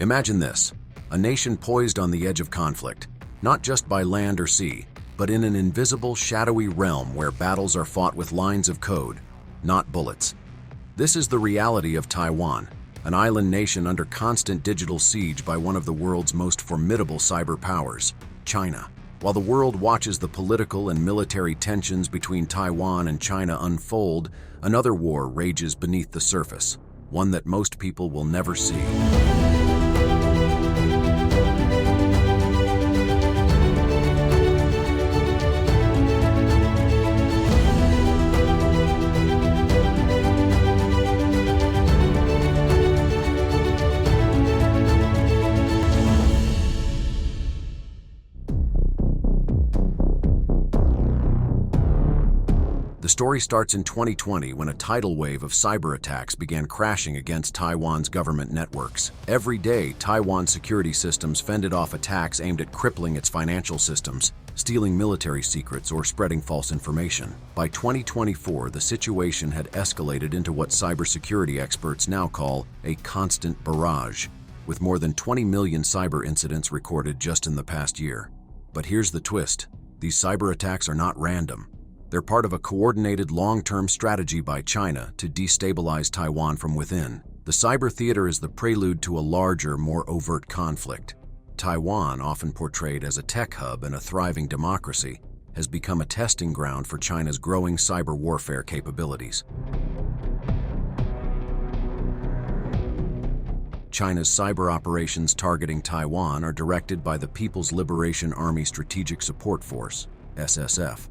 Imagine this, a nation poised on the edge of conflict, not just by land or sea, but in an invisible, shadowy realm where battles are fought with lines of code, not bullets. This is the reality of Taiwan, an island nation under constant digital siege by one of the world's most formidable cyber powers, China. While the world watches the political and military tensions between Taiwan and China unfold, another war rages beneath the surface, one that most people will never see. The story starts in 2020 when a tidal wave of cyber attacks began crashing against Taiwan's government networks. Every day, Taiwan's security systems fended off attacks aimed at crippling its financial systems, stealing military secrets, or spreading false information. By 2024, the situation had escalated into what cybersecurity experts now call a constant barrage, with more than 20 million cyber incidents recorded just in the past year. But here's the twist: these cyber attacks are not random. They're part of a coordinated long-term strategy by China to destabilize Taiwan from within. The cyber theater is the prelude to a larger, more overt conflict. Taiwan, often portrayed as a tech hub and a thriving democracy, has become a testing ground for China's growing cyber warfare capabilities. China's cyber operations targeting Taiwan are directed by the People's Liberation Army Strategic Support Force, SSF.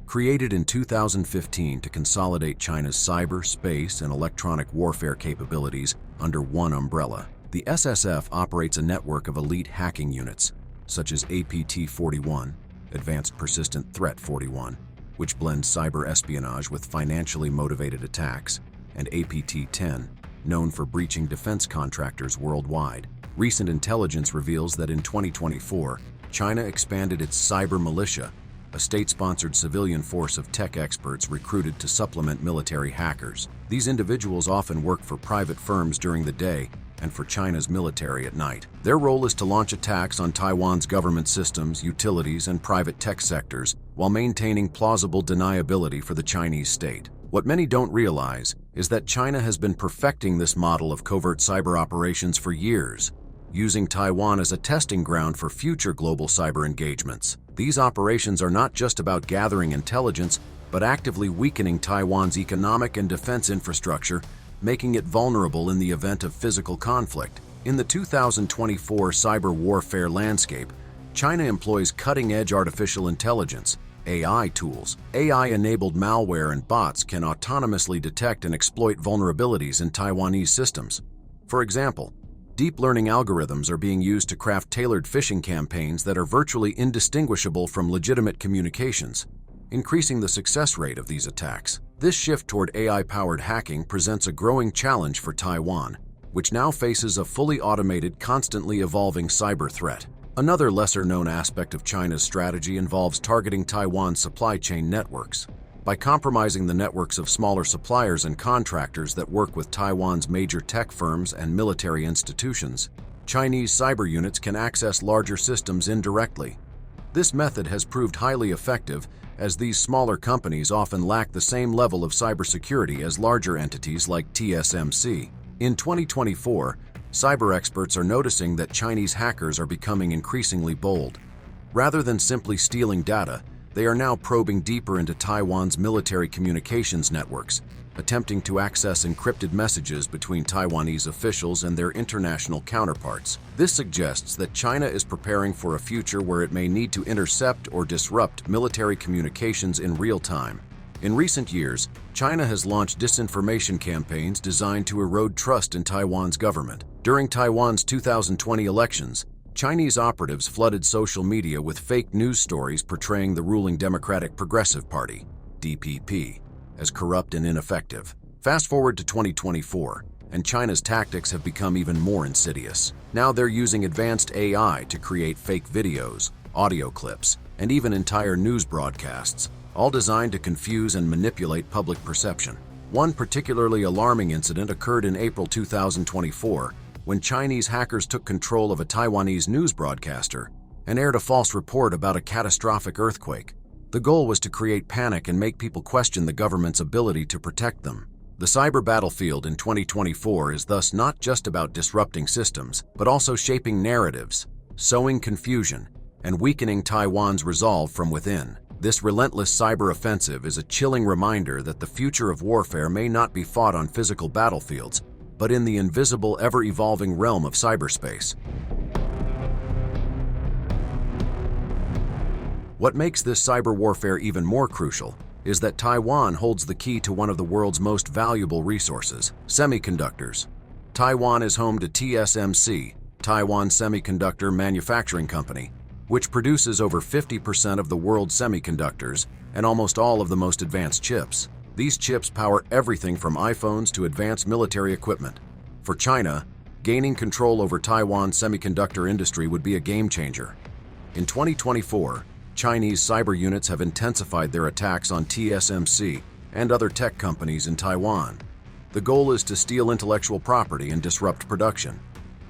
Created in 2015 to consolidate China's cyber, space, and electronic warfare capabilities under one umbrella, the SSF operates a network of elite hacking units, such as APT-41, Advanced Persistent Threat 41, which blends cyber espionage with financially motivated attacks, and APT-10, known for breaching defense contractors worldwide. Recent intelligence reveals that in 2024, China expanded its cyber militia, a state-sponsored civilian force of tech experts recruited to supplement military hackers. These individuals often work for private firms during the day and for China's military at night. Their role is to launch attacks on Taiwan's government systems, utilities, and private tech sectors while maintaining plausible deniability for the Chinese state. What many don't realize is that China has been perfecting this model of covert cyber operations for years, using Taiwan as a testing ground for future global cyber engagements. These operations are not just about gathering intelligence, but actively weakening Taiwan's economic and defense infrastructure, making it vulnerable in the event of physical conflict. In the 2024 cyber warfare landscape, China employs cutting-edge artificial intelligence, AI tools. AI-enabled malware and bots can autonomously detect and exploit vulnerabilities in Taiwanese systems. For example, deep learning algorithms are being used to craft tailored phishing campaigns that are virtually indistinguishable from legitimate communications, increasing the success rate of these attacks. This shift toward AI-powered hacking presents a growing challenge for Taiwan, which now faces a fully automated, constantly evolving cyber threat. Another lesser-known aspect of China's strategy involves targeting Taiwan's supply chain networks. By compromising the networks of smaller suppliers and contractors that work with Taiwan's major tech firms and military institutions, Chinese cyber units can access larger systems indirectly. This method has proved highly effective, as these smaller companies often lack the same level of cybersecurity as larger entities like TSMC. In 2024, cyber experts are noticing that Chinese hackers are becoming increasingly bold. Rather than simply stealing data, they are now probing deeper into Taiwan's military communications networks, attempting to access encrypted messages between Taiwanese officials and their international counterparts. This suggests that China is preparing for a future where it may need to intercept or disrupt military communications in real time. In recent years, China has launched disinformation campaigns designed to erode trust in Taiwan's government. During Taiwan's 2020 elections, Chinese operatives flooded social media with fake news stories portraying the ruling Democratic Progressive Party, DPP, as corrupt and ineffective. Fast forward to 2024, and China's tactics have become even more insidious. Now they're using advanced AI to create fake videos, audio clips, and even entire news broadcasts, all designed to confuse and manipulate public perception. One particularly alarming incident occurred in April 2024, when Chinese hackers took control of a Taiwanese news broadcaster and aired a false report about a catastrophic earthquake. The goal was to create panic and make people question the government's ability to protect them. The cyber battlefield in 2024 is thus not just about disrupting systems, but also shaping narratives, sowing confusion, and weakening Taiwan's resolve from within. This relentless cyber offensive is a chilling reminder that the future of warfare may not be fought on physical battlefields, but in the invisible, ever-evolving realm of cyberspace. What makes this cyber warfare even more crucial is that Taiwan holds the key to one of the world's most valuable resources, semiconductors. Taiwan is home to TSMC, Taiwan Semiconductor Manufacturing Company, which produces over 50% of the world's semiconductors and almost all of the most advanced chips. These chips power everything from iPhones to advanced military equipment. For China, gaining control over Taiwan's semiconductor industry would be a game changer. In 2024, Chinese cyber units have intensified their attacks on TSMC and other tech companies in Taiwan. The goal is to steal intellectual property and disrupt production.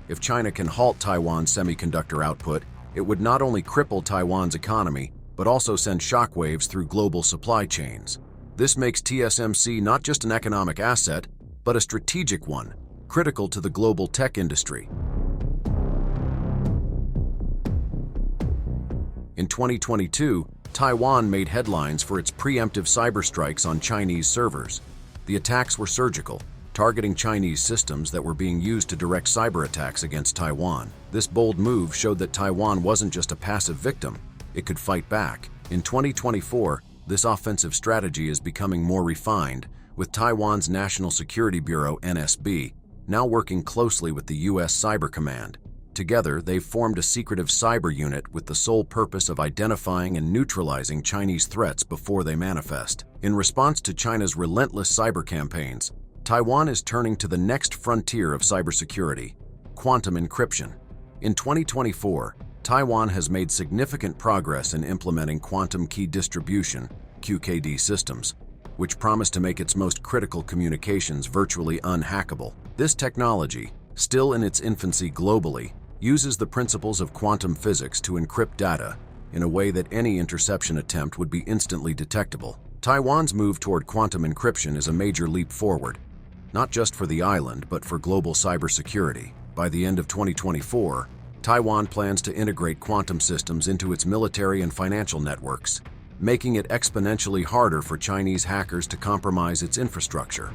If China can halt Taiwan's semiconductor output, it would not only cripple Taiwan's economy, but also send shockwaves through global supply chains. This makes TSMC not just an economic asset, but a strategic one, critical to the global tech industry. In 2022, Taiwan made headlines for its preemptive cyber strikes on Chinese servers. The attacks were surgical, targeting Chinese systems that were being used to direct cyber attacks against Taiwan. This bold move showed that Taiwan wasn't just a passive victim, it could fight back. In 2024, this offensive strategy is becoming more refined, with Taiwan's National Security Bureau (NSB) now working closely with the U.S. Cyber Command. Together, they've formed a secretive cyber unit with the sole purpose of identifying and neutralizing Chinese threats before they manifest. In response to China's relentless cyber campaigns, Taiwan is turning to the next frontier of cybersecurity, quantum encryption. In 2024, Taiwan has made significant progress in implementing quantum key distribution (QKD) systems, which promise to make its most critical communications virtually unhackable. This technology, still in its infancy globally, uses the principles of quantum physics to encrypt data in a way that any interception attempt would be instantly detectable. Taiwan's move toward quantum encryption is a major leap forward, not just for the island, but for global cybersecurity. By the end of 2024, Taiwan plans to integrate quantum systems into its military and financial networks, making it exponentially harder for Chinese hackers to compromise its infrastructure.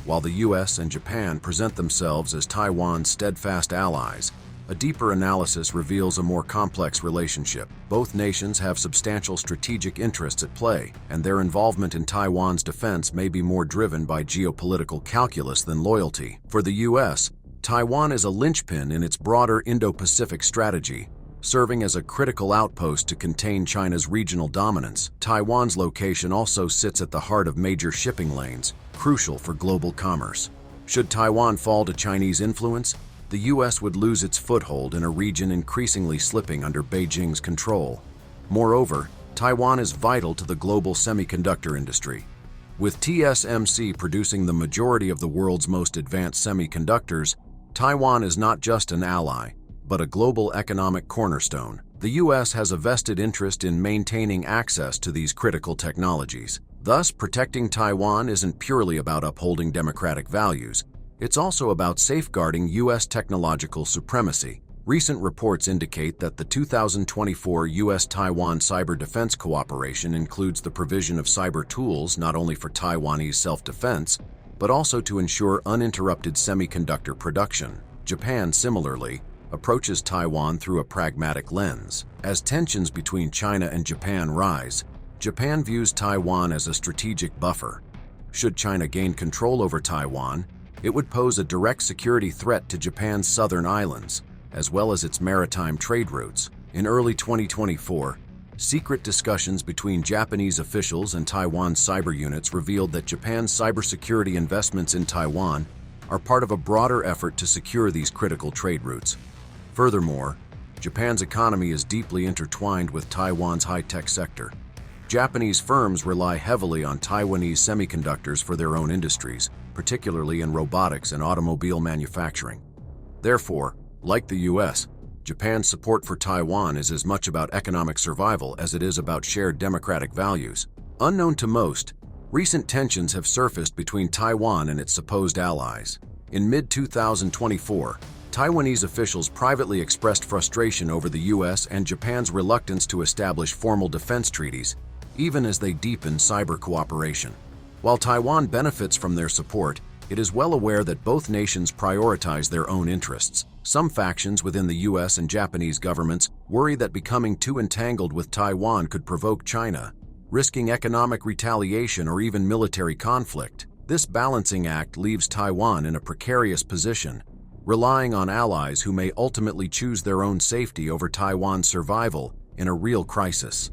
While the US and Japan present themselves as Taiwan's steadfast allies, a deeper analysis reveals a more complex relationship. Both nations have substantial strategic interests at play, and their involvement in Taiwan's defense may be more driven by geopolitical calculus than loyalty. For the US, Taiwan is a linchpin in its broader Indo-Pacific strategy, serving as a critical outpost to contain China's regional dominance. Taiwan's location also sits at the heart of major shipping lanes, crucial for global commerce. Should Taiwan fall to Chinese influence, the U.S. would lose its foothold in a region increasingly slipping under Beijing's control. Moreover, Taiwan is vital to the global semiconductor industry. With TSMC producing the majority of the world's most advanced semiconductors, Taiwan is not just an ally, but a global economic cornerstone. The U.S. has a vested interest in maintaining access to these critical technologies. Thus, protecting Taiwan isn't purely about upholding democratic values, it's also about safeguarding U.S. technological supremacy. Recent reports indicate that the 2024 U.S.-Taiwan cyber defense cooperation includes the provision of cyber tools not only for Taiwanese self-defense, but also to ensure uninterrupted semiconductor production. Japan, similarly, approaches Taiwan through a pragmatic lens. As tensions between China and Japan rise, Japan views Taiwan as a strategic buffer. Should China gain control over Taiwan, it would pose a direct security threat to Japan's southern islands, as well as its maritime trade routes. In early 2024, secret discussions between Japanese officials and Taiwan's cyber units revealed that Japan's cybersecurity investments in Taiwan are part of a broader effort to secure these critical trade routes. Furthermore, Japan's economy is deeply intertwined with Taiwan's high-tech sector. Japanese firms rely heavily on Taiwanese semiconductors for their own industries, particularly in robotics and automobile manufacturing. Therefore, like the US, Japan's support for Taiwan is as much about economic survival as it is about shared democratic values. Unknown to most, recent tensions have surfaced between Taiwan and its supposed allies. In mid-2024, Taiwanese officials privately expressed frustration over the US and Japan's reluctance to establish formal defense treaties, even as they deepen cyber cooperation. While Taiwan benefits from their support, it is well aware that both nations prioritize their own interests. Some factions within the US and Japanese governments worry that becoming too entangled with Taiwan could provoke China, risking economic retaliation or even military conflict. This balancing act leaves Taiwan in a precarious position, relying on allies who may ultimately choose their own safety over Taiwan's survival in a real crisis.